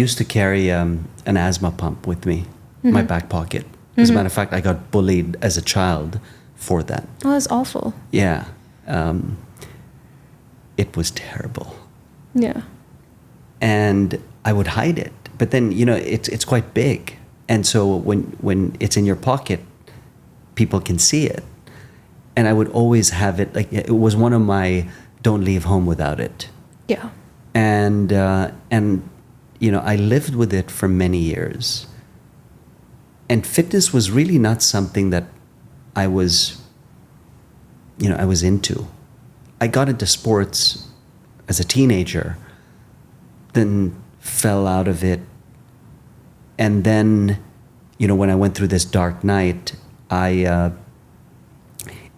used to carry an asthma pump with me in my back pocket. As a matter of fact, I got bullied as a child for that. Oh, that's awful. Yeah. It was terrible. Yeah. And I would hide it. But then, it's quite big. And so when it's in your pocket, people can see it. And I would always have it, like, it was one of my don't leave home without it. Yeah. And I lived with it for many years. And fitness was really not something that I was into. I got into sports as a teenager, then fell out of it. And then, when I went through this dark night,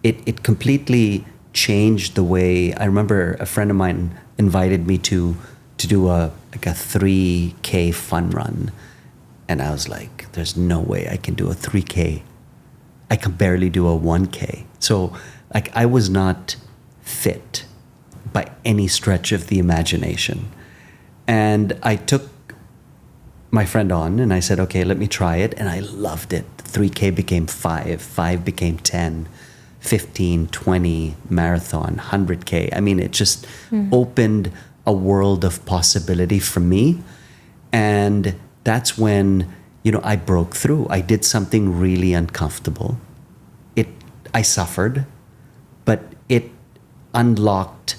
it completely changed the way. I remember a friend of mine invited me to do a 3K fun run. And I was like, there's no way I can do a 3K. I can barely do a 1K. So I was not fit by any stretch of the imagination. And I took my friend on and I said, okay, let me try it. And I loved it. 3K became 5 became 10, 15, 20, marathon, 100K. I mean, it just opened a world of possibility for me. And that's when, I broke through. I did something really uncomfortable. I suffered, but it unlocked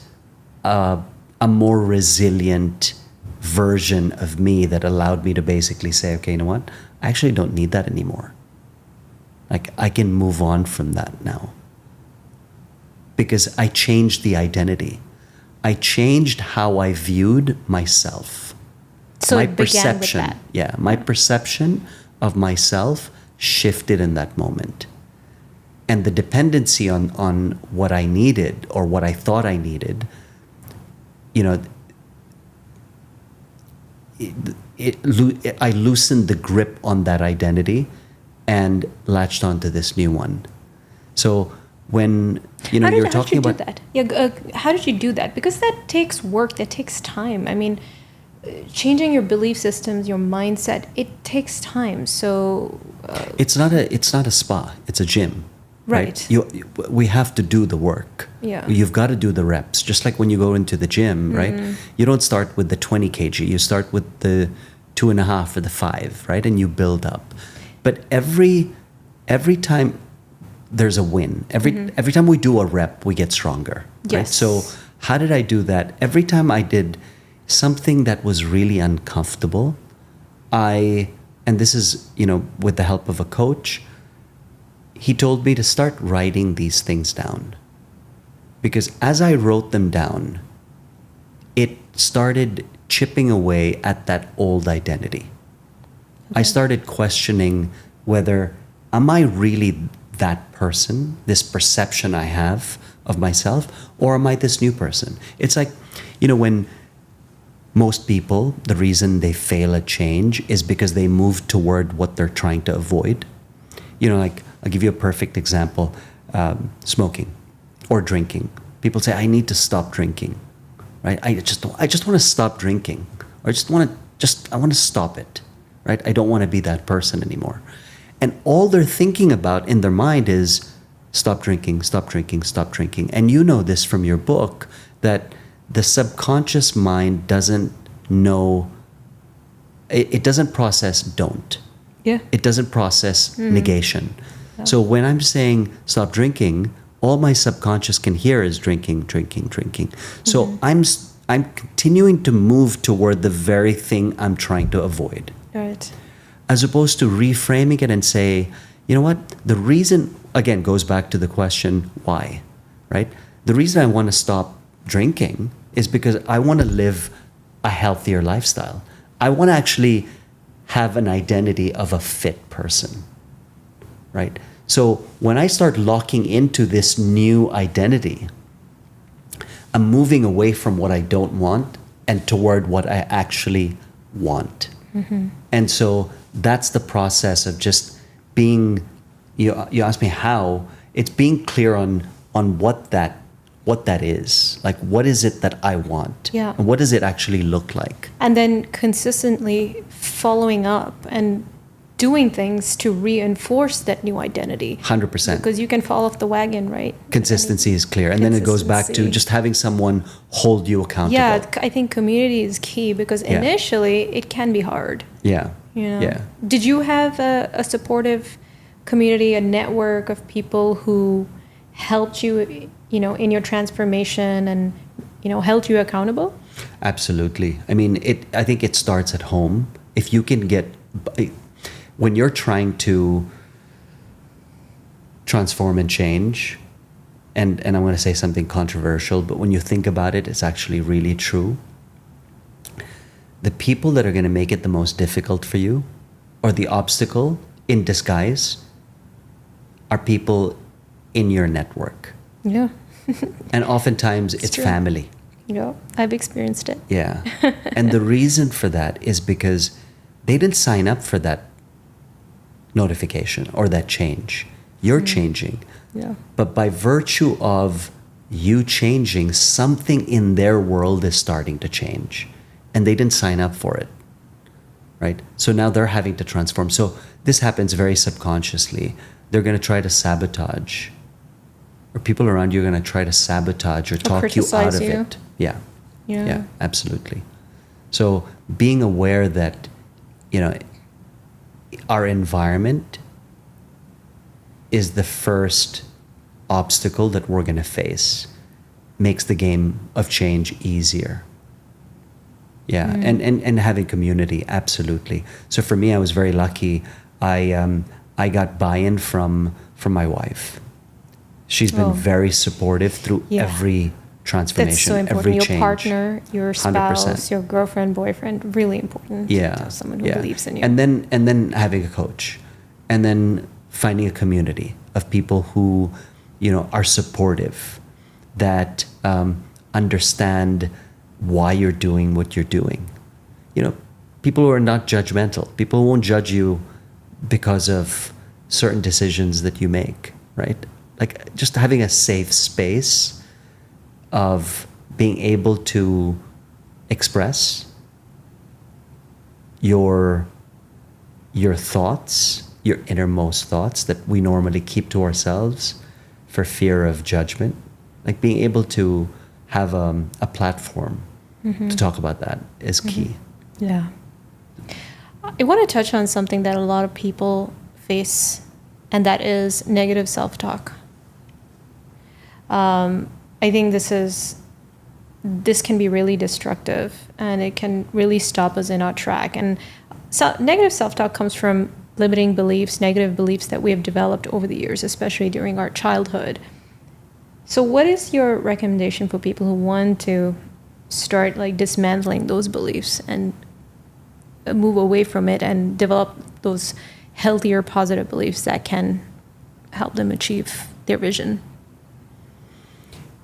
a more resilient version of me that allowed me to basically say, okay, you know what? I actually don't need that anymore. Like, I can move on from that now. Because I changed the identity. I changed how I viewed myself. So it began with that. Yeah, my perception of myself shifted in that moment. And the dependency on what I needed or what I thought I needed, I loosened the grip on that identity and latched onto this new one. So when you're talking about that, how did you do that? Because that takes work, that takes time. I mean, changing your belief systems, your mindset, it takes time. So it's not a spa; it's a gym. Right. We have to do the work. Yeah. You've got to do the reps. Just like when you go into the gym, right? You don't start with the 20 kg. You start with the 2.5 or the 5, right? And you build up. But every time there's a win. Every time we do a rep, we get stronger. Yes. Right? So how did I do that? Every time I did something that was really uncomfortable, and this is, with the help of a coach, he told me to start writing these things down. Because as I wrote them down, it started chipping away at that old identity. Okay. I started questioning whether, am I really that person, this perception I have of myself, or am I this new person? It's like, when most people, the reason they fail at change is because they move toward what they're trying to avoid. I'll give you a perfect example, smoking or drinking. People say, I need to stop drinking, right? I just want to stop drinking, or I want to stop it, right? I don't want to be that person anymore. And all they're thinking about in their mind is stop drinking, stop drinking, stop drinking. And you know this from your book, that the subconscious mind doesn't know, it doesn't process don't. Yeah. It doesn't process negation. Yeah. So when I'm saying stop drinking, all my subconscious can hear is drinking, drinking, drinking. So I'm continuing to move toward the very thing I'm trying to avoid. Right. As opposed to reframing it and say, you know what, the reason, again, goes back to the question, why, right? The reason I want to stop drinking is because I want to live a healthier lifestyle. I want to actually have an identity of a fit person, right? So when I start locking into this new identity, I'm moving away from what I don't want and toward what I actually want. And so that's the process of just being, you asked me how, it's being clear on what that what that is. Like, what is it that I want? Yeah. And what does it actually look like? And then consistently following up and doing things to reinforce that new identity. 100%. Because you can fall off the wagon, right? Consistency is clear. And then it goes back to Consistency. just having someone hold you accountable. Yeah, I think community is key because Yeah. initially it can be hard. Yeah. You know? Yeah. Did you have a supportive community, a network of people who helped you, you know, in your transformation and, you know, held you accountable? Absolutely. I mean, I think it starts at home. If you can get, when you're trying to transform and change, and I'm going to say something controversial, but when you think about it, it's actually really true. The people that are going to make it the most difficult for you, or the obstacle in disguise, are people in your network. Yeah. And oftentimes it's true. family. Yeah, I've experienced it. Yeah. And the reason for that is because they didn't sign up for that notification or that change. You're changing. Yeah. But by virtue of you changing, something in their world is starting to change. And they didn't sign up for it. Right? So now they're having to transform. So this happens very subconsciously. They're going to try to sabotage, or people around you are going to try to sabotage or talk you out criticize of you. it. Yeah. Yeah. Yeah, absolutely. So being aware that, you know, our environment is the first obstacle that we're going to face makes the game of change easier. Yeah, and having community, absolutely. So for me, I was very lucky. I got buy-in from my wife. She's been very supportive through every transformation, That's so important. every Your change. partner, your spouse, 100%. your girlfriend, boyfriend, really important to have someone who believes in you. And then having a coach, and then finding a community of people who, you know, are supportive, that understand why you're doing what you're doing. You know, people who are not judgmental. People who won't judge you because of certain decisions that you make, right? Like just having a safe space of being able to express your thoughts, your innermost thoughts that we normally keep to ourselves for fear of judgment. Like being able to have a platform to talk about that is key. Yeah. I want to touch on something that a lot of people face, and that is negative self-talk. I think this can be really destructive, and it can really stop us in our track. And so negative self-talk comes from limiting beliefs, negative beliefs that we have developed over the years, especially during our childhood. So what is your recommendation for people who want to start like dismantling those beliefs and move away from it and develop those healthier, positive beliefs that can help them achieve their vision?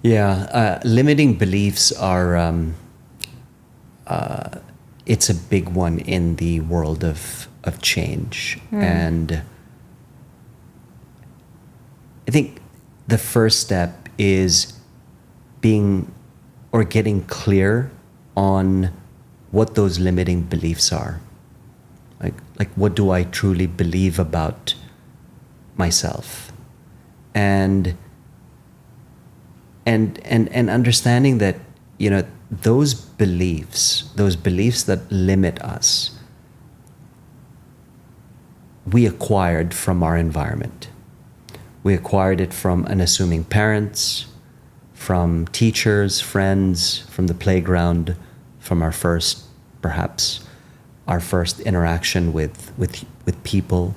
Yeah, limiting beliefs are, it's a big one in the world of change. And I think the first step is being or getting clear on what those limiting beliefs are. Like what do I truly believe about myself? And understanding that, you know, those beliefs that limit us, we acquired from our environment. We acquired it from unassuming parents, from teachers, friends, from the playground, from our first interaction with people.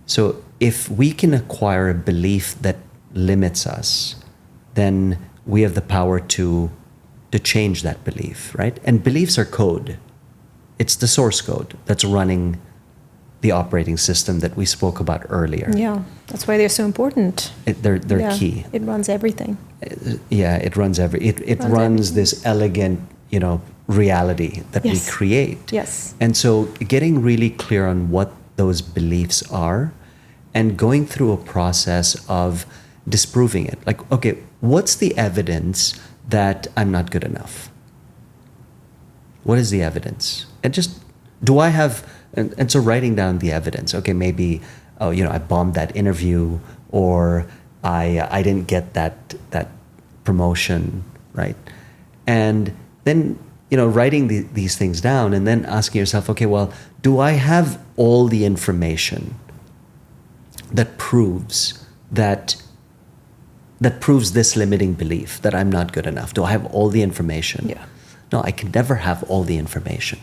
So if we can acquire a belief that limits us, then we have the power to change that belief, right? And beliefs are code. It's the source code that's running the operating system that we spoke about earlier. Yeah, that's why they're so important. They're key. It runs everything. Yeah, it runs it runs this elegant, you know, reality that we create. Yes. And so getting really clear on what those beliefs are and going through a process of disproving it. Like, okay, what's the evidence that I'm not good enough? What is the evidence? And just, do I have, and so writing down the evidence. Okay, maybe, oh, I bombed that interview, or I didn't get that promotion, right? And then, writing these things down, and then asking yourself, okay, well, do I have all the information that proves this limiting belief that I'm not good enough? Do I have all the information? Yeah. No, I can never have all the information.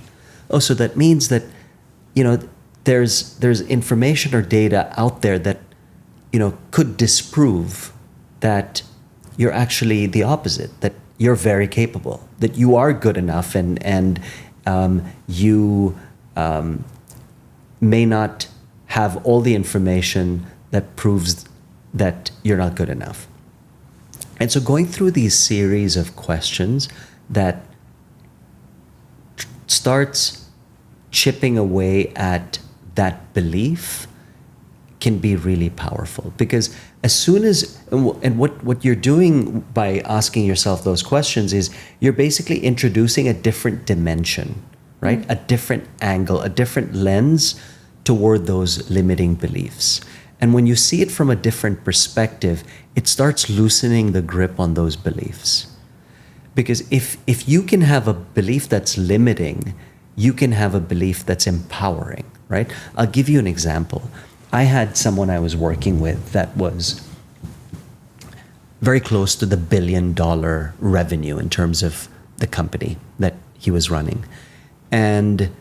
Oh, so that means that, there's information or data out there that, could disprove that you're actually the opposite, that you're very capable, that you are good enough, and you may not have all the information that proves that you're not good enough. And so going through these series of questions that starts chipping away at that belief can be really powerful, because as soon as, and what you're doing by asking yourself those questions is you're basically introducing a different dimension, right? A different angle, a different lens toward those limiting beliefs. And when you see it from a different perspective, it starts loosening the grip on those beliefs. Because if you can have a belief that's limiting, you can have a belief that's empowering, right? I'll give you an example. I had someone I was working with that was very close to the $1 billion revenue in terms of the company that he was running. And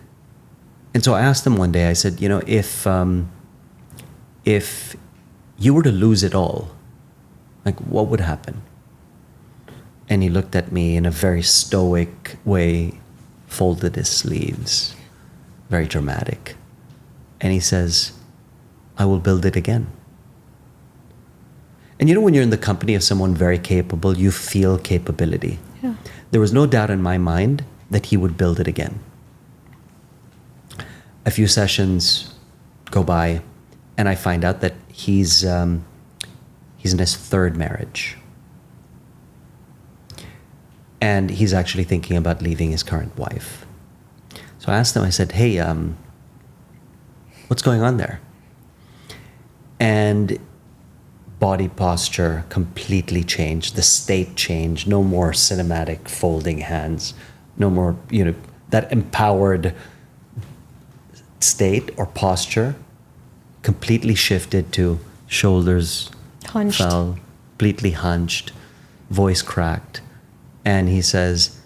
so I asked him one day, I said, if you were to lose it all, like, what would happen? And he looked at me in a very stoic way, folded his sleeves, very dramatic. And he says, I will build it again. And when you're in the company of someone very capable, you feel capability. Yeah. There was no doubt in my mind that he would build it again. A few sessions go by, and I find out that he's in his third marriage. And he's actually thinking about leaving his current wife. So I asked him, I said, hey, what's going on there? And body posture completely changed. The state changed. No more cinematic folding hands. No more, that empowered state or posture completely shifted to shoulders Hunched. fell, completely hunched, voice cracked. And he says,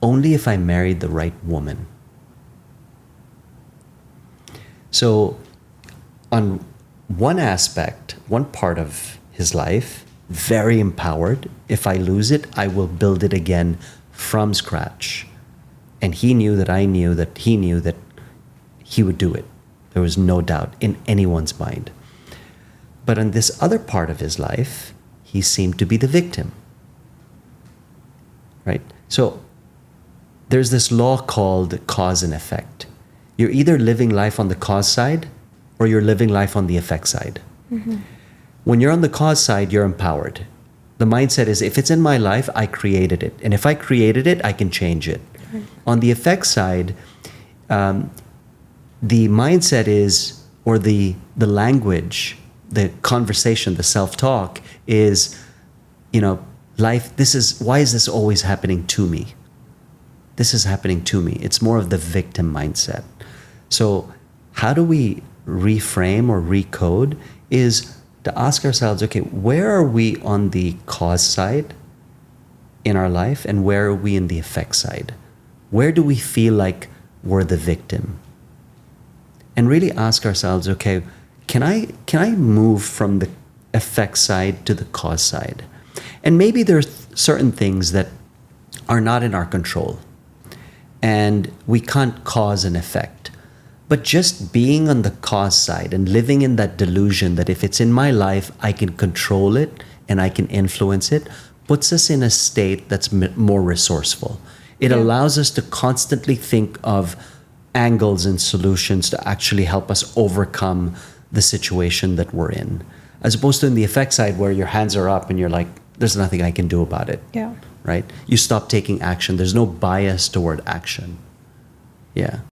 only if I married the right woman. So on one aspect, one part of his life, very empowered. If I lose it, I will build it again from scratch. And he knew that I knew that he knew that he would do it. There was no doubt in anyone's mind. But in this other part of his life, he seemed to be the victim. Right? So there's this law called cause and effect. You're either living life on the cause side or you're living life on the effect side. Mm-hmm. When you're on the cause side, you're empowered. The mindset is, if it's in my life, I created it. And if I created it, I can change it. Right. On the effect side, the mindset is, or the language, the conversation, the self-talk is, life, why is this always happening to me? This is happening to me. It's more of the victim mindset. So how do we reframe or recode is to ask ourselves, okay, where are we on the cause side in our life and where are we in the effect side? Where do we feel like we're the victim? And really ask ourselves, okay, can I move from the effect side to the cause side? And maybe there's certain things that are not in our control and we can't cause an effect. But just being on the cause side and living in that delusion that if it's in my life, I can control it and I can influence it, puts us in a state that's more resourceful. It allows us to constantly think of angles and solutions to actually help us overcome the situation that we're in. as opposed to in the effect side where your hands are up and you're like, there's nothing I can do about it. Yeah. Right? You stop taking action. There's no bias toward action. Yeah.